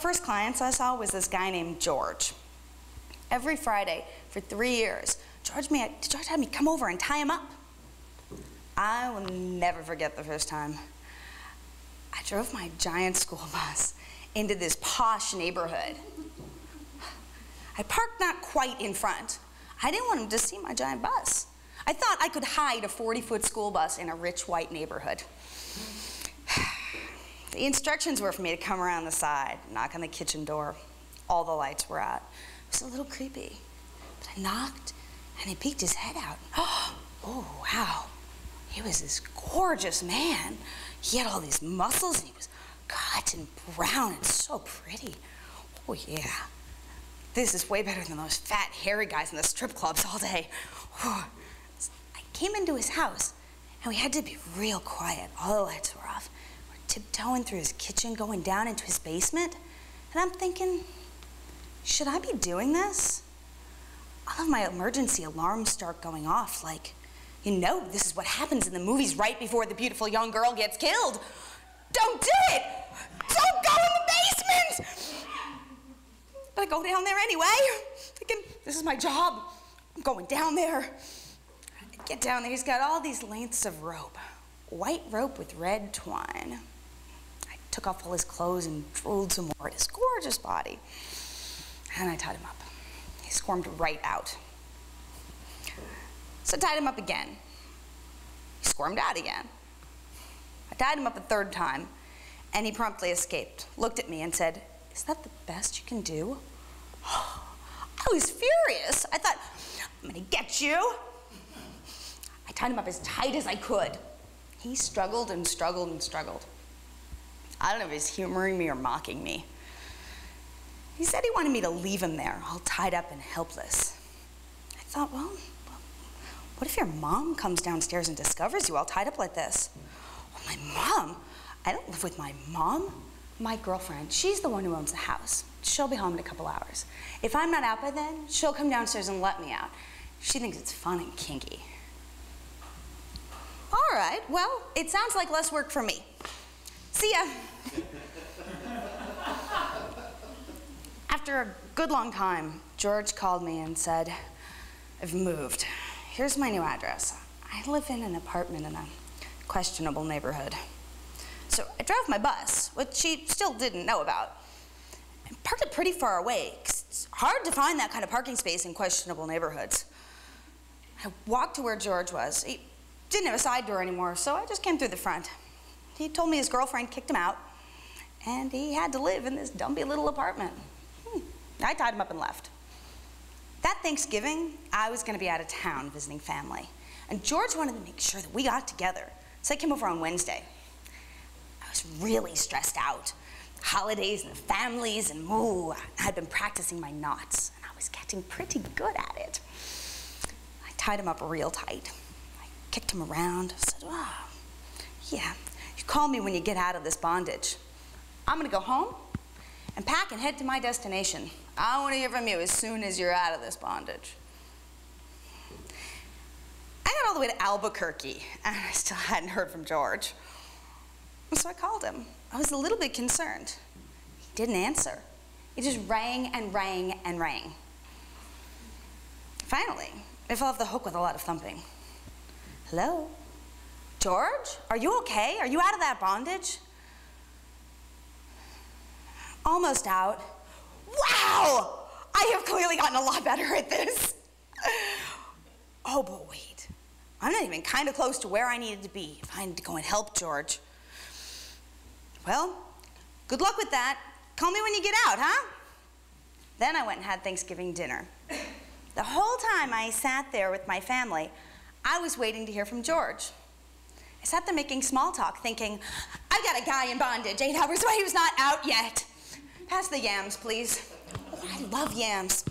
first clients I saw was this guy named George. Every Friday for 3 years, George had me come over and tie him up. I will never forget the first time. I drove my giant school bus into this posh neighborhood. I parked not quite in front. I didn't want him to see my giant bus. I thought I could hide a 40-foot school bus in a rich white neighborhood. The instructions were for me to come around the side, knock on the kitchen door. All the lights were out. It was a little creepy. But I knocked, and he peeked his head out. Oh, wow. He was this gorgeous man. He had all these muscles, and he was cut and brown and so pretty. Oh, yeah. This is way better than those fat, hairy guys in the strip clubs all day. I came into his house, and we had to be real quiet. All the lights were off. We're tiptoeing through his kitchen, going down into his basement, and I'm thinking, should I be doing this? All of my emergency alarms start going off, like, you know, this is what happens in the movies right before the beautiful young girl gets killed. Don't do it! Don't go in the basement! But I go down there anyway, thinking, this is my job. I'm going down there. I get down there, he's got all these lengths of rope. White rope with red twine. I took off all his clothes and drooled some more at his gorgeous body. And I tied him up. He squirmed right out. So I tied him up again. He squirmed out again. I tied him up a third time, and he promptly escaped, looked at me and said, "Is that the best you can do?" I was furious. I thought, I'm gonna get you. I tied him up as tight as I could. He struggled and struggled and struggled. I don't know if he's humoring me or mocking me. He said he wanted me to leave him there, all tied up and helpless. I thought, well, what if your mom comes downstairs and discovers you all tied up like this? Oh, my mom? I don't live with my mom. My girlfriend, she's the one who owns the house. She'll be home in a couple hours. If I'm not out by then, she'll come downstairs and let me out. She thinks it's fun and kinky. All right, well, it sounds like less work for me. See ya. After a good long time, George called me and said, "I've moved. Here's my new address. I live in an apartment in a questionable neighborhood." So I drove my bus, which she still didn't know about, and parked it pretty far away, 'cause it's hard to find that kind of parking space in questionable neighborhoods. I walked to where George was. He didn't have a side door anymore, so I just came through the front. He told me his girlfriend kicked him out, and he had to live in this dumpy little apartment. I tied him up and left. That Thanksgiving, I was gonna be out of town visiting family, and George wanted to make sure that we got together, so I came over on Wednesday. I was really stressed out. Holidays and families and I had been practicing my knots, and I was getting pretty good at it. I tied him up real tight. I kicked him around, said, "Oh, yeah, you call me when you get out of this bondage. I'm gonna go home and pack and head to my destination. I want to hear from you as soon as you're out of this bondage." I got all the way to Albuquerque, and I still hadn't heard from George. So I called him. I was a little bit concerned. He didn't answer. He just rang and rang and rang. Finally, I fell off the hook with a lot of thumping. "Hello? George? Are you okay? Are you out of that bondage?" "Almost out." "Wow! I have clearly gotten a lot better at this." "Oh, but wait. I'm not even kind of close to where I needed to be if I need to go and help George." "Well, good luck with that. Call me when you get out, huh?" Then I went and had Thanksgiving dinner. The whole time I sat there with my family, I was waiting to hear from George. I sat there making small talk, thinking, I've got a guy in bondage 8 hours away who's not out yet. Pass the yams, please. Oh, I love yams.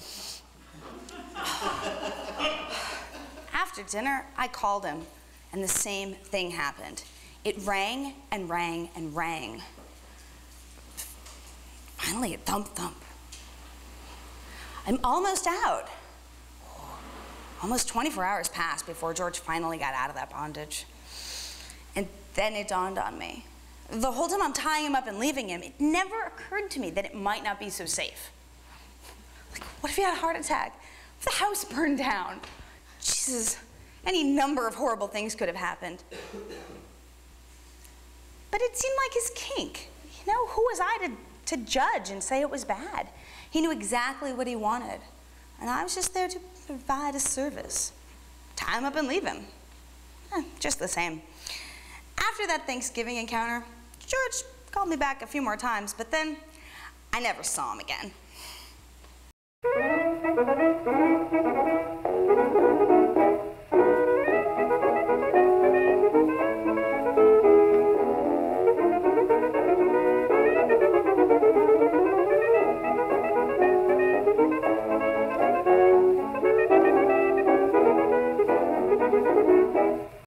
After dinner, I called him, and the same thing happened. It rang and rang and rang. Finally, it thump-thump. I'm almost out. Almost 24 hours passed before George finally got out of that bondage. And then it dawned on me. The whole time I'm tying him up and leaving him, it never occurred to me that it might not be so safe. Like, what if he had a heart attack? What if the house burned down? Jesus, any number of horrible things could have happened. But it seemed like his kink. You know, who was I to judge and say it was bad? He knew exactly what he wanted, and I was just there to provide a service. Tie him up and leave him. Just the same. After that Thanksgiving encounter, George called me back a few more times, but then I never saw him again.